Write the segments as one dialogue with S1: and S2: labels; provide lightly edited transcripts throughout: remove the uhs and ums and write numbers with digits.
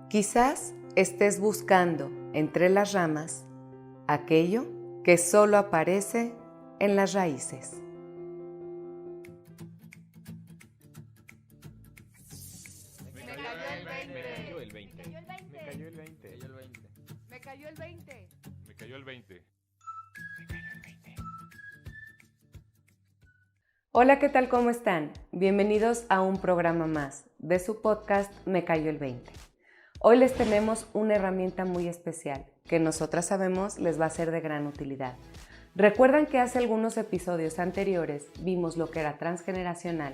S1: Quizás estés buscando entre las ramas aquello que solo aparece en las raíces.
S2: Me cayó el 20. Me cayó el 20. Me cayó el 20. Me cayó el 20.
S1: Hola, ¿qué tal? ¿Cómo están? Bienvenidos a un programa más de su podcast Me cayó el 20. Hoy les tenemos una herramienta muy especial que nosotras sabemos les va a ser de gran utilidad. ¿Recuerdan que hace algunos episodios anteriores vimos lo que era transgeneracional?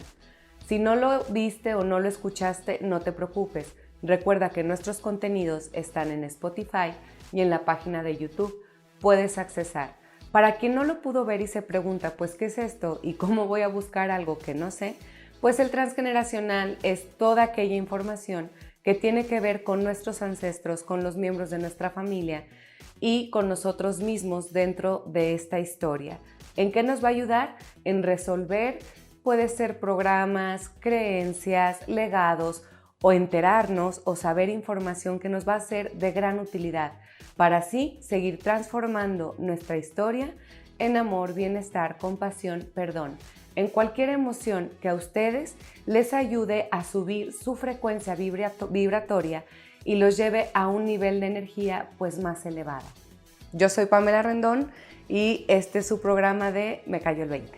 S1: Si no lo viste o no lo escuchaste, no te preocupes. Recuerda que nuestros contenidos están en Spotify y en la página de YouTube. Puedes accesar. Para quien no lo pudo ver y se pregunta, pues, ¿qué es esto? ¿Y cómo voy a buscar algo que no sé? Pues el transgeneracional es toda aquella información que tiene que ver con nuestros ancestros, con los miembros de nuestra familia y con nosotros mismos dentro de esta historia. ¿En qué nos va a ayudar? En resolver, puede ser programas, creencias, legados o enterarnos o saber información que nos va a ser de gran utilidad para así seguir transformando nuestra historia en amor, bienestar, compasión, perdón, en cualquier emoción que a ustedes les ayude a subir su frecuencia vibratoria y los lleve a un nivel de energía pues más elevado. Yo soy Pamela Rendón y este es su programa de Me cayó el 20.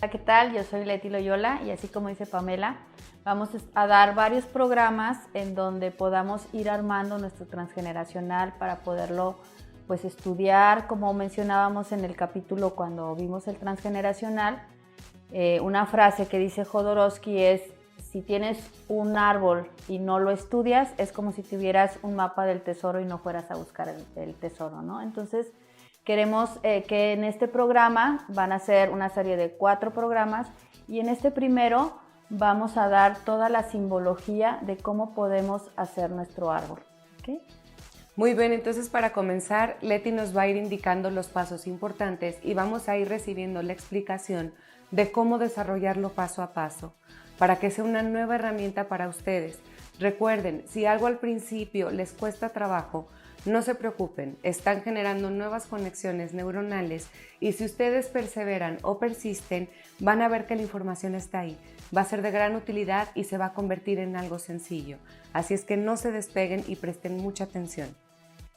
S3: Hola, ¿qué tal? Yo soy Leti Loyola y así como dice Pamela, vamos a dar varios programas en donde podamos ir armando nuestro transgeneracional para poderlo pues estudiar, como mencionábamos en el capítulo cuando vimos el transgeneracional. Una frase que dice Jodorowsky es: si tienes un árbol y no lo estudias, es como si tuvieras un mapa del tesoro y no fueras a buscar el tesoro, ¿no? Entonces, queremos que en este programa van a ser una serie de 4 programas y en este primero vamos a dar toda la simbología de cómo podemos hacer nuestro árbol. ¿Okay?
S1: Muy bien, entonces para comenzar, Leti nos va a ir indicando los pasos importantes y vamos a ir recibiendo la explicación de cómo desarrollarlo paso a paso, para que sea una nueva herramienta para ustedes. Recuerden, si algo al principio les cuesta trabajo, no se preocupen, están generando nuevas conexiones neuronales y si ustedes perseveran o persisten, van a ver que la información está ahí. Va a ser de gran utilidad y se va a convertir en algo sencillo. Así es que no se despeguen y presten mucha atención.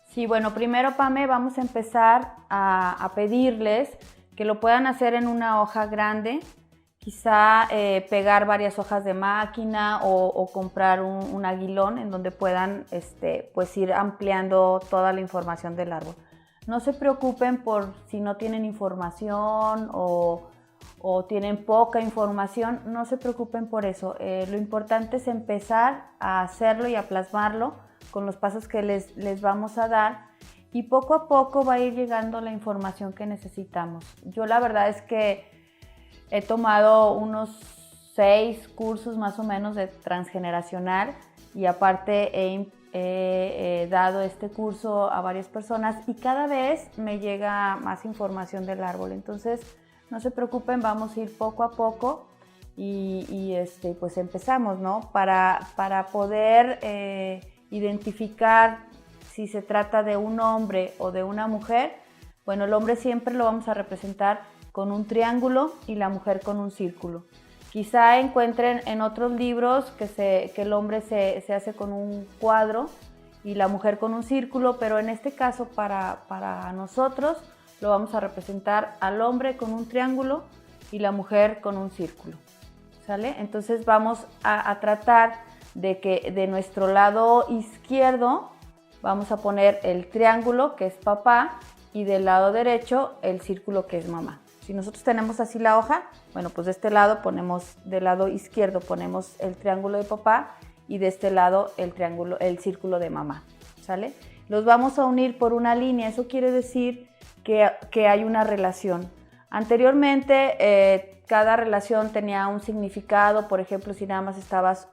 S3: Sí, bueno, primero, Pame, vamos a empezar a pedirles que lo puedan hacer en una hoja grande, quizá pegar varias hojas de máquina o comprar un aguilón en donde puedan pues ir ampliando toda la información del árbol. No se preocupen por si no tienen información o tienen poca información, no se preocupen por eso. Lo importante es empezar a hacerlo y a plasmarlo con los pasos que les vamos a dar. Y poco a poco va a ir llegando la información que necesitamos. Yo la verdad es que he tomado unos 6 cursos más o menos de transgeneracional y aparte he dado este curso a varias personas y cada vez me llega más información del árbol. Entonces no se preocupen, vamos a ir poco a poco y pues empezamos, ¿no? Para poder identificar si se trata de un hombre o de una mujer. Bueno, el hombre siempre lo vamos a representar con un triángulo y la mujer con un círculo. Quizá encuentren en otros libros que el hombre se hace con un cuadro y la mujer con un círculo, pero en este caso para nosotros lo vamos a representar al hombre con un triángulo y la mujer con un círculo. ¿Sale? Entonces vamos a tratar de que de nuestro lado izquierdo vamos a poner el triángulo, que es papá, y del lado derecho el círculo, que es mamá. Si nosotros tenemos así la hoja, bueno, pues de este lado del lado izquierdo ponemos el triángulo de papá y de este lado el círculo de mamá, ¿sale? Los vamos a unir por una línea, eso quiere decir que hay una relación. Anteriormente, cada relación tenía un significado, por ejemplo, si nada más estabas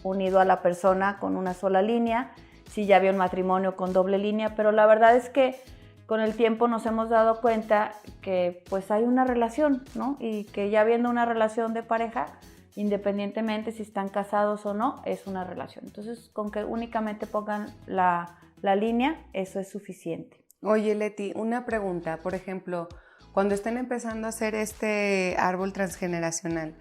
S3: unido a la persona con una sola línea, si ya había un matrimonio con doble línea, pero la verdad es que con el tiempo nos hemos dado cuenta que pues hay una relación, ¿no? Y que ya viendo una relación de pareja, independientemente si están casados o no, es una relación. Entonces, con que únicamente pongan la línea, eso es suficiente.
S1: Oye, Leti, una pregunta. Por ejemplo, cuando estén empezando a hacer este árbol transgeneracional,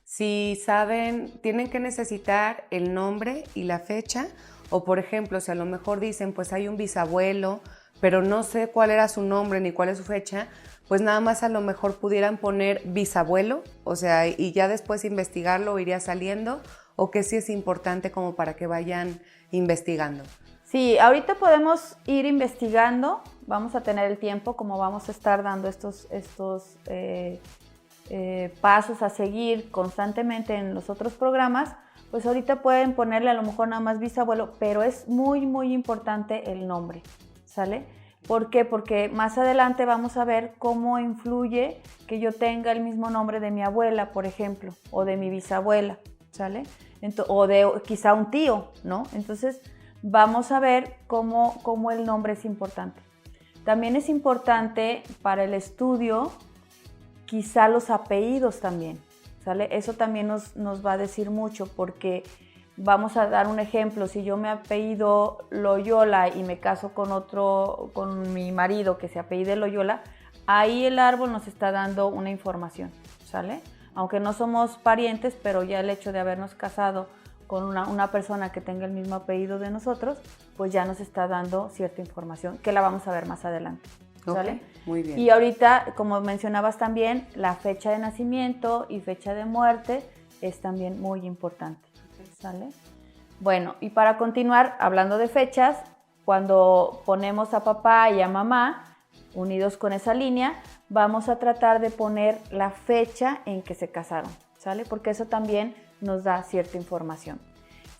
S1: si saben, tienen que necesitar el nombre y la fecha, o por ejemplo, si a lo mejor dicen, pues hay un bisabuelo, pero no sé cuál era su nombre ni cuál es su fecha, pues nada más a lo mejor pudieran poner bisabuelo, o sea, y ya después investigarlo iría saliendo, o que sí es importante como para que vayan investigando.
S3: Sí, ahorita podemos ir investigando, vamos a tener el tiempo, como vamos a estar dando estos pasos a seguir constantemente en los otros programas, pues ahorita pueden ponerle a lo mejor nada más bisabuelo, pero es muy, muy importante el nombre, ¿sale? ¿Por qué? Porque más adelante vamos a ver cómo influye que yo tenga el mismo nombre de mi abuela, por ejemplo, o de mi bisabuela, ¿sale? O de quizá un tío, ¿no? Entonces vamos a ver cómo el nombre es importante. También es importante para el estudio quizá los apellidos también, ¿sale? Eso también nos va a decir mucho, porque vamos a dar un ejemplo. Si yo me apellido Loyola y me caso con mi marido que se apellide Loyola, ahí el árbol nos está dando una información, ¿sale? Aunque no somos parientes, pero ya el hecho de habernos casado con una persona que tenga el mismo apellido de nosotros, pues ya nos está dando cierta información que la vamos a ver más adelante, ¿sale?
S1: Okay, muy bien.
S3: Y ahorita, como mencionabas también, la fecha de nacimiento y fecha de muerte es también muy importante, ¿sale? Bueno, y para continuar hablando de fechas, cuando ponemos a papá y a mamá unidos con esa línea, vamos a tratar de poner la fecha en que se casaron, ¿sale? Porque eso también nos da cierta información.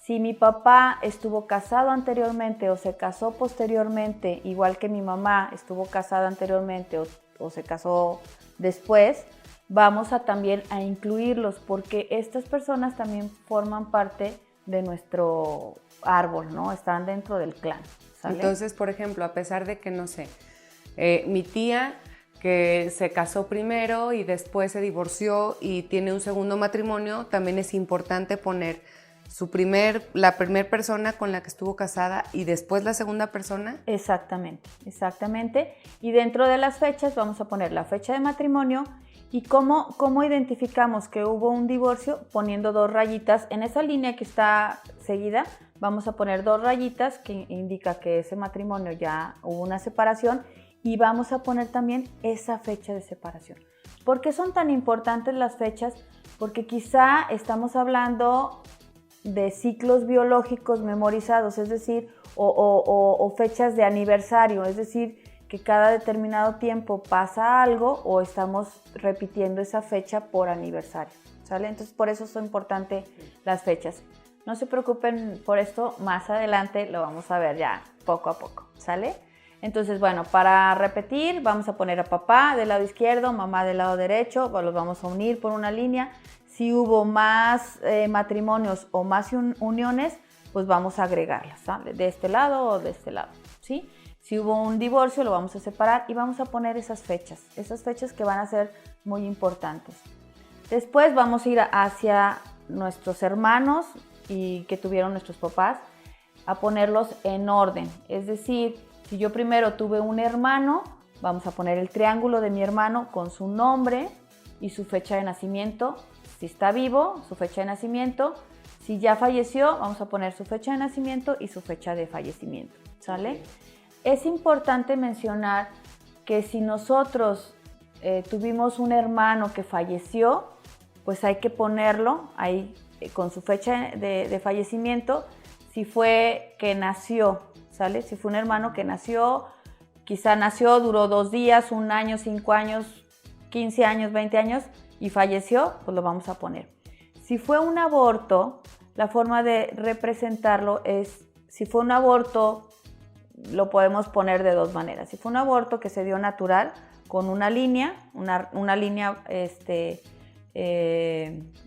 S3: Si mi papá estuvo casado anteriormente o se casó posteriormente, igual que mi mamá estuvo casada anteriormente o se casó después, vamos a también a incluirlos, porque estas personas también forman parte de nuestro árbol, ¿no? Están dentro del clan, ¿sale?
S1: Entonces, por ejemplo, a pesar de que, no sé, mi tía que se casó primero y después se divorció y tiene un segundo matrimonio, también es importante poner la primera persona con la que estuvo casada y después la segunda persona.
S3: Exactamente, exactamente. Y dentro de las fechas vamos a poner la fecha de matrimonio y cómo identificamos que hubo un divorcio, poniendo 2 rayitas. En esa línea que está seguida vamos a poner 2 rayitas que indica que ese matrimonio ya hubo una separación, y vamos a poner también esa fecha de separación. ¿Por qué son tan importantes las fechas? Porque quizá estamos hablando de ciclos biológicos memorizados, es decir, o fechas de aniversario, es decir, que cada determinado tiempo pasa algo o estamos repitiendo esa fecha por aniversario, ¿sale? Entonces, por eso son importantes las fechas. No se preocupen por esto, más adelante lo vamos a ver ya poco a poco, ¿sale? Entonces, bueno, para repetir, vamos a poner a papá del lado izquierdo, mamá del lado derecho, los vamos a unir por una línea. Si hubo más matrimonios o más uniones, pues vamos a agregarlas, ¿sale? De este lado o de este lado, ¿sí? Si hubo un divorcio, lo vamos a separar y vamos a poner esas fechas que van a ser muy importantes. Después vamos a ir hacia nuestros hermanos y que tuvieron nuestros papás, a ponerlos en orden, es decir, si yo primero tuve un hermano, vamos a poner el triángulo de mi hermano con su nombre y su fecha de nacimiento. Si está vivo, su fecha de nacimiento. Si ya falleció, vamos a poner su fecha de nacimiento y su fecha de fallecimiento, ¿sale? Es importante mencionar que si nosotros tuvimos un hermano que falleció, pues hay que ponerlo ahí con su fecha de fallecimiento. Si fue que nació, ¿sale? Si fue un hermano que nació, quizá nació, duró 2 días, 1 año, 5 años, 15 años, 20 años y falleció, pues lo vamos a poner. Si fue un aborto, la forma de representarlo es, si fue un aborto, lo podemos poner de 2 maneras. Si fue un aborto que se dio natural, con una línea, una línea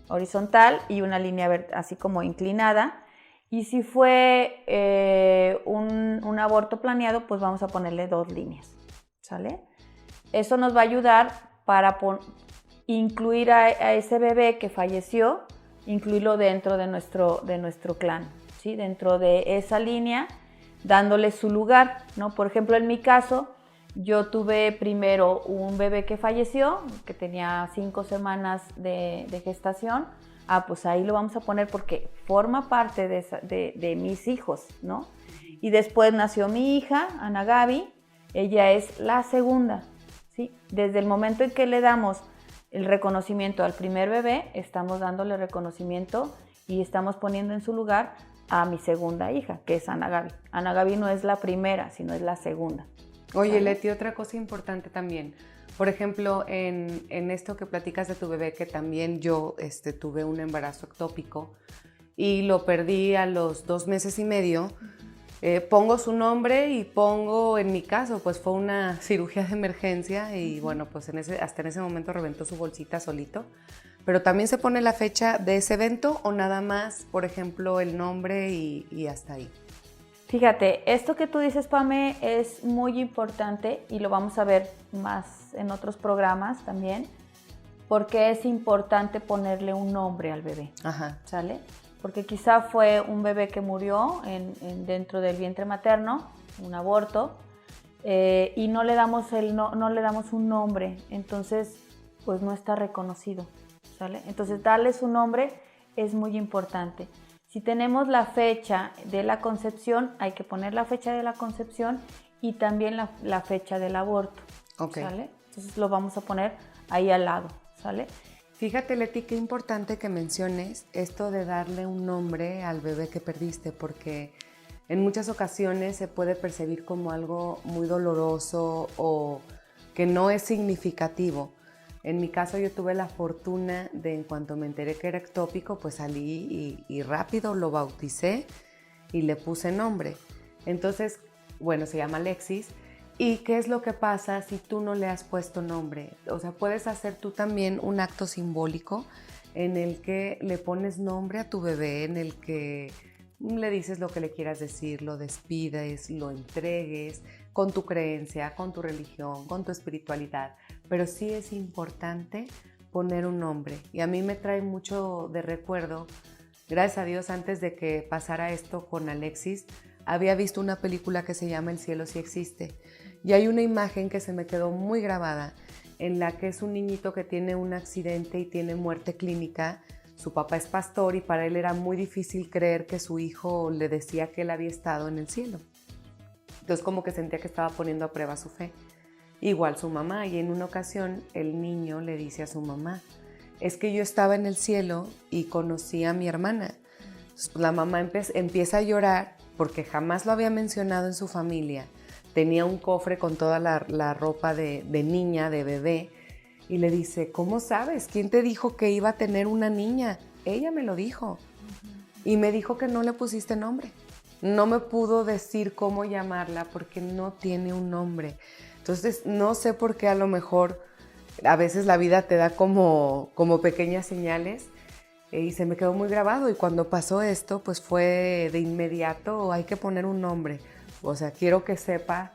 S3: horizontal y una línea así como inclinada. Y si fue un aborto planeado, pues vamos a ponerle 2 líneas, ¿sale? Eso nos va a ayudar para incluir a ese bebé que falleció incluirlo dentro de nuestro clan, ¿sí? Dentro de esa línea, dándole su lugar, ¿no? Por ejemplo, en mi caso, yo tuve primero un bebé que falleció, que tenía 5 semanas de gestación. Pues ahí lo vamos a poner porque forma parte de mis hijos, ¿no? Y después nació mi hija, Ana Gaby, ella es la segunda, ¿sí? Desde el momento en que le damos el reconocimiento al primer bebé, estamos dándole reconocimiento y estamos poniendo en su lugar a mi segunda hija, que es Ana Gaby. Ana Gaby no es la primera, sino es la segunda.
S1: Oye,
S3: ¿Sale?
S1: Leti, otra cosa importante también. Por ejemplo, en esto que platicas de tu bebé, que también yo tuve un embarazo ectópico y lo perdí a los 2 meses y medio, pongo su nombre y pongo, en mi caso, pues fue una cirugía de emergencia y bueno, pues hasta en ese momento reventó su bolsita solito. Pero también se pone la fecha de ese evento o nada más, por ejemplo, el nombre y hasta ahí.
S3: Fíjate, esto que tú dices, Pame, es muy importante y lo vamos a ver más en otros programas también, porque es importante ponerle un nombre al bebé.
S1: Ajá.
S3: ¿Sale? Porque quizá fue un bebé que murió dentro del vientre materno, un aborto, y no le damos un nombre, entonces pues no está reconocido, ¿sale? Entonces darle su nombre es muy importante. Si tenemos la fecha de la concepción, hay que poner la fecha de la concepción y también la fecha del aborto,
S1: Okay.
S3: ¿sale? Entonces lo vamos a poner ahí al lado, ¿sale?
S1: Fíjate, Leti, qué importante que menciones esto de darle un nombre al bebé que perdiste, porque en muchas ocasiones se puede percibir como algo muy doloroso o que no es significativo. En mi caso yo tuve la fortuna de, en cuanto me enteré que era ectópico, pues salí y rápido lo bauticé y le puse nombre. Entonces, bueno, se llama Alexis. ¿Y qué es lo que pasa si tú no le has puesto nombre? O sea, puedes hacer tú también un acto simbólico en el que le pones nombre a tu bebé, en el que le dices lo que le quieras decir, lo despides, lo entregues con tu creencia, con tu religión, con tu espiritualidad. Pero sí es importante poner un nombre. Y a mí me trae mucho de recuerdo, gracias a Dios, antes de que pasara esto con Alexis, había visto una película que se llama El cielo sí existe. Y hay una imagen que se me quedó muy grabada, en la que es un niñito que tiene un accidente y tiene muerte clínica. Su papá es pastor y para él era muy difícil creer que su hijo le decía que él había estado en el cielo. Entonces como que sentía que estaba poniendo a prueba su fe. Igual su mamá, y en una ocasión el niño le dice a su mamá, es que yo estaba en el cielo y conocí a mi hermana. Entonces, la mamá empieza a llorar porque jamás lo había mencionado en su familia. Tenía un cofre con toda la ropa de niña, de bebé, y le dice, ¿cómo sabes? ¿Quién te dijo que iba a tener una niña? Ella me lo dijo. Y me dijo que no le pusiste nombre. No me pudo decir cómo llamarla porque no tiene un nombre. Entonces, no sé por qué a lo mejor a veces la vida te da como pequeñas señales y se me quedó muy grabado. Y cuando pasó esto, pues fue de inmediato, hay que poner un nombre. O sea, quiero que sepa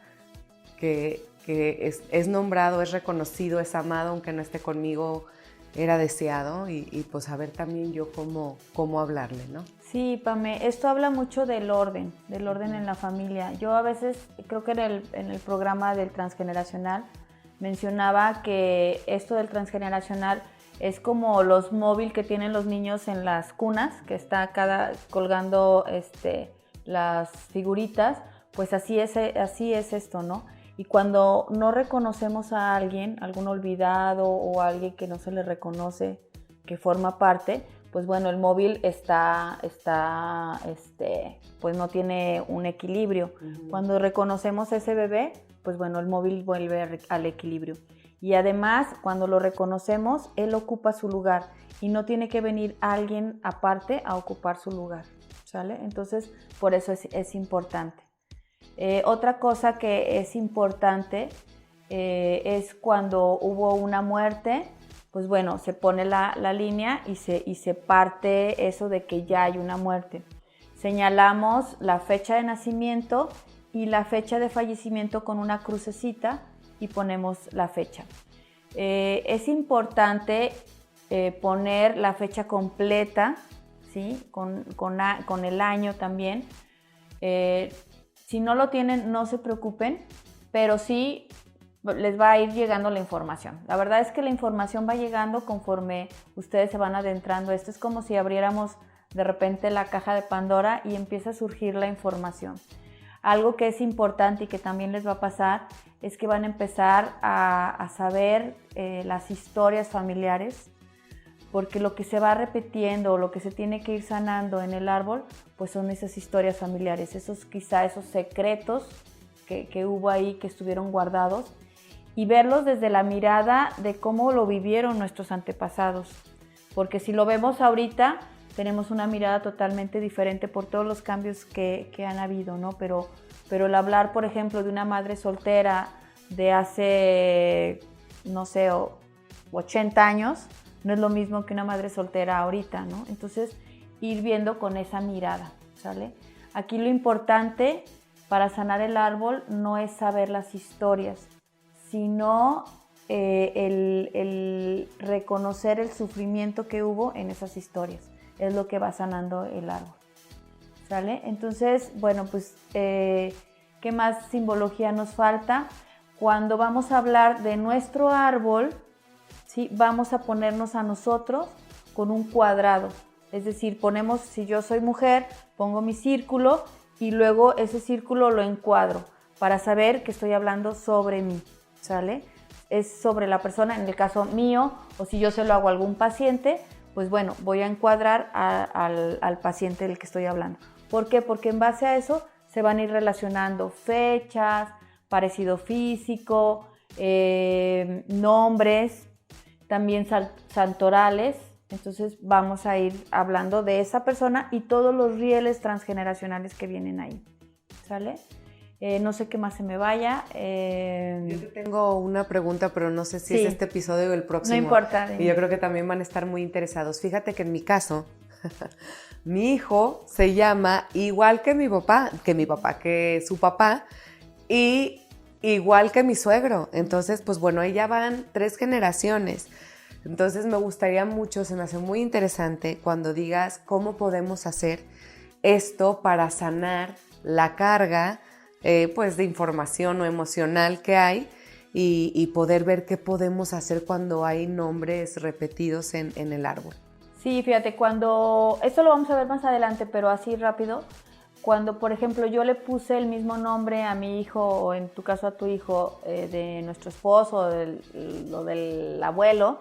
S1: que es nombrado, es reconocido, es amado, aunque no esté conmigo, era deseado y pues saber también yo cómo hablarle, ¿no?
S3: Sí, Pame, esto habla mucho del orden en la familia. Yo a veces, creo que en el programa del transgeneracional, mencionaba que esto del transgeneracional es como los móviles que tienen los niños en las cunas, que está colgando las figuritas, pues así es esto, ¿no? Y cuando no reconocemos a alguien, algún olvidado o alguien que no se le reconoce, que forma parte, pues bueno, el móvil pues no tiene un equilibrio. Uh-huh. Cuando reconocemos a ese bebé, pues bueno, el móvil vuelve al equilibrio. Y además, cuando lo reconocemos, él ocupa su lugar y no tiene que venir alguien aparte a ocupar su lugar, ¿sale? Entonces, por eso es importante. Otra cosa que es importante es cuando hubo una muerte, pues bueno, se pone la línea y se parte eso de que ya hay una muerte. Señalamos la fecha de nacimiento y la fecha de fallecimiento con una crucecita y ponemos la fecha. Es importante poner la fecha completa, ¿sí? Con el año también. Si no lo tienen, no se preocupen, pero sí les va a ir llegando la información. La verdad es que la información va llegando conforme ustedes se van adentrando. Esto es como si abriéramos de repente la caja de Pandora y empieza a surgir la información. Algo que es importante y que también les va a pasar es que van a empezar a saber las historias familiares, porque lo que se va repitiendo o lo que se tiene que ir sanando en el árbol, pues son esas historias familiares, esos secretos que hubo ahí, que estuvieron guardados, y verlos desde la mirada de cómo lo vivieron nuestros antepasados. Porque si lo vemos ahorita, tenemos una mirada totalmente diferente por todos los cambios que han habido, ¿no? Pero el hablar, por ejemplo, de una madre soltera de hace, no sé, 80 años, no es lo mismo que una madre soltera ahorita, ¿no? Entonces, ir viendo con esa mirada, ¿sale? Aquí lo importante para sanar el árbol no es saber las historias, sino el reconocer el sufrimiento que hubo en esas historias. Es lo que va sanando el árbol, ¿sale? Entonces, bueno, pues, ¿qué más simbología nos falta? Cuando vamos a hablar de nuestro árbol, ¿sí? Vamos a ponernos a nosotros con un cuadrado. Es decir, si yo soy mujer, pongo mi círculo y luego ese círculo lo encuadro para saber que estoy hablando sobre mí, ¿sale? Es sobre la persona, en el caso mío, o si yo se lo hago a algún paciente, pues bueno, voy a encuadrar al paciente del que estoy hablando. ¿Por qué? Porque en base a eso se van a ir relacionando fechas, parecido físico, nombres, también santorales. Entonces vamos a ir hablando de esa persona y todos los rieles transgeneracionales que vienen ahí, ¿sale? No sé qué más se me vaya.
S1: Yo te tengo una pregunta, pero no sé si es este episodio o el próximo.
S3: No importa.
S1: Y yo creo que también van a estar muy interesados. Fíjate que en mi caso, mi hijo se llama igual que que su papá, y igual que mi suegro. Entonces, pues bueno, ahí ya van 3 generaciones. Entonces me gustaría mucho, se me hace muy interesante cuando digas cómo podemos hacer esto para sanar la carga pues de información o emocional que hay y poder ver qué podemos hacer cuando hay nombres repetidos en el árbol.
S3: Sí, fíjate, esto lo vamos a ver más adelante, pero así rápido, cuando por ejemplo yo le puse el mismo nombre a mi hijo o en tu caso a tu hijo de nuestro esposo, lo del abuelo,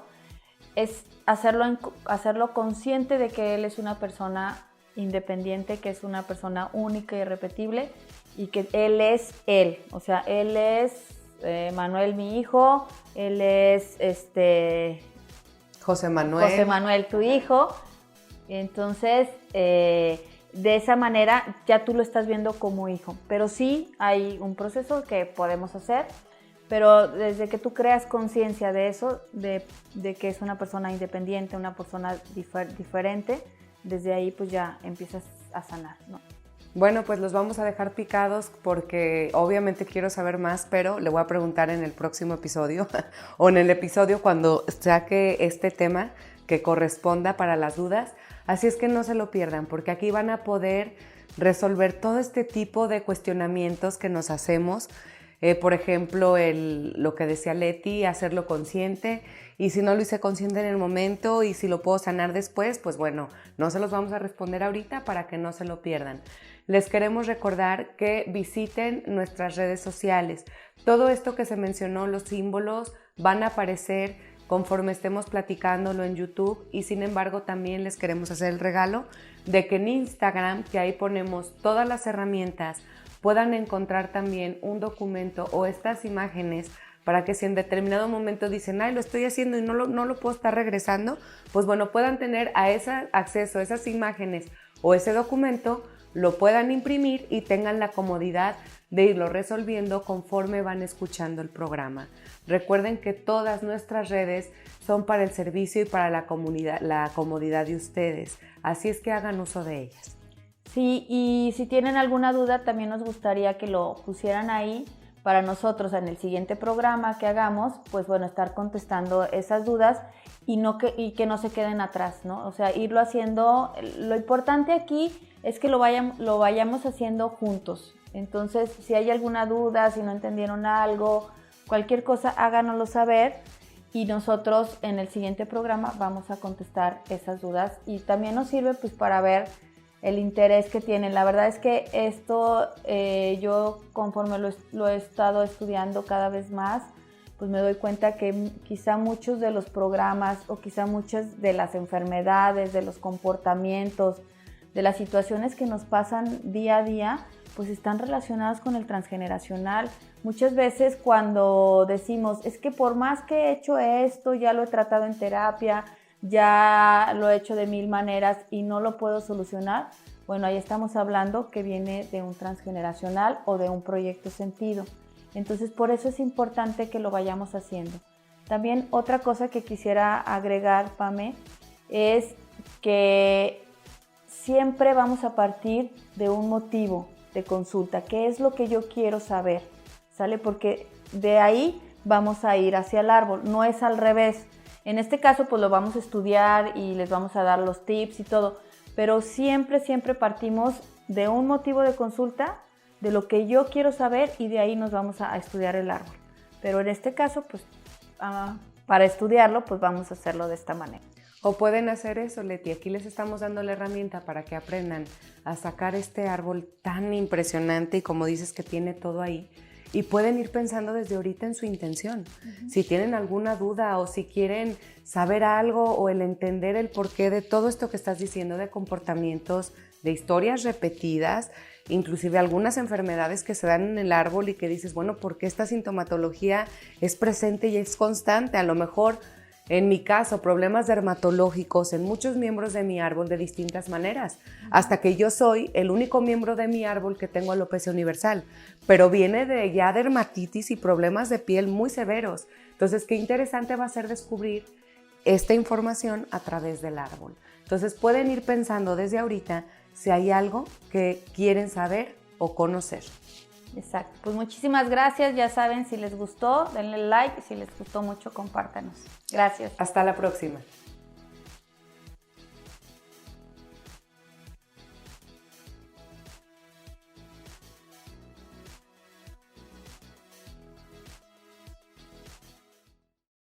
S3: es hacerlo consciente de que él es una persona independiente, que es una persona única y irrepetible y que él es él, o sea, él es Manuel mi hijo, él es
S1: José Manuel
S3: tu hijo. Entonces de esa manera ya tú lo estás viendo como hijo, pero sí hay un proceso que podemos hacer, pero desde que tú creas conciencia de eso, de que es una persona independiente, una persona diferente, desde ahí pues ya empiezas a sanar, ¿no?
S1: Bueno, pues los vamos a dejar picados porque obviamente quiero saber más, pero le voy a preguntar en el próximo episodio o en el episodio cuando saque este tema que corresponda para las dudas. Así es que no se lo pierdan, porque aquí van a poder resolver todo este tipo de cuestionamientos que nos hacemos. Por ejemplo, lo que decía Leti, hacerlo consciente, y si no lo hice consciente en el momento y si lo puedo sanar después, pues bueno, no se los vamos a responder ahorita para que no se lo pierdan. Les queremos recordar que visiten nuestras redes sociales. Todo esto que se mencionó, los símbolos, van a aparecer conforme estemos platicándolo en YouTube, y sin embargo también les queremos hacer el regalo de que en Instagram, que ahí ponemos todas las herramientas, puedan encontrar también un documento o estas imágenes para que si en determinado momento dicen, ay, lo estoy haciendo y no lo puedo estar regresando, pues bueno, puedan tener acceso a esas imágenes o ese documento, lo puedan imprimir y tengan la comodidad de irlo resolviendo conforme van escuchando el programa. Recuerden que todas nuestras redes son para el servicio y para la comodidad de ustedes, así es que hagan uso de ellas.
S3: Sí, y si tienen alguna duda también nos gustaría que lo pusieran ahí para nosotros en el siguiente programa que hagamos, pues bueno, estar contestando esas dudas y que no se queden atrás, ¿no? O sea, irlo haciendo, lo importante aquí es que lo vayamos haciendo juntos. Entonces, si hay alguna duda, si no entendieron algo, cualquier cosa, háganoslo saber y nosotros en el siguiente programa vamos a contestar esas dudas y también nos sirve pues para ver el interés que tienen. La verdad es que esto yo conforme lo he estado estudiando cada vez más, pues me doy cuenta que quizá muchos de los programas o quizá muchas de las enfermedades, de los comportamientos, de las situaciones que nos pasan día a día, pues están relacionadas con el transgeneracional. Muchas veces cuando decimos, es que por más que he hecho esto, ya lo he tratado en terapia, ya lo he hecho de 1000 maneras y no lo puedo solucionar, bueno, ahí estamos hablando que viene de un transgeneracional o de un proyecto sentido. Entonces, por eso es importante que lo vayamos haciendo. También otra cosa que quisiera agregar, Pame, es que siempre vamos a partir de un motivo de consulta. ¿Qué es lo que yo quiero saber? ¿Sale? Porque de ahí vamos a ir hacia el árbol, no es al revés. En este caso, pues lo vamos a estudiar y les vamos a dar los tips y todo, pero siempre partimos de un motivo de consulta, de lo que yo quiero saber y de ahí nos vamos a estudiar el árbol. Pero en este caso, pues para estudiarlo, pues vamos a hacerlo de esta manera.
S1: O pueden hacer eso, Leti. Aquí les estamos dando la herramienta para que aprendan a sacar este árbol tan impresionante y como dices que tiene todo ahí. Y pueden ir pensando desde ahorita en su intención. Si tienen alguna duda o si quieren saber algo o el entender el porqué de todo esto que estás diciendo, de comportamientos, de historias repetidas, inclusive algunas enfermedades que se dan en el árbol y que dices, bueno, ¿por qué esta sintomatología es presente y es constante? A lo mejor, en mi caso, problemas dermatológicos en muchos miembros de mi árbol de distintas maneras, hasta que yo soy el único miembro de mi árbol que tengo alopecia universal, pero viene de ya dermatitis y problemas de piel muy severos. Entonces, qué interesante va a ser descubrir esta información a través del árbol. Entonces, pueden ir pensando desde ahorita si hay algo que quieren saber o conocer.
S3: Exacto, pues muchísimas gracias, ya saben, si les gustó, denle like, si les gustó mucho, compártanos. Gracias.
S1: Hasta la próxima.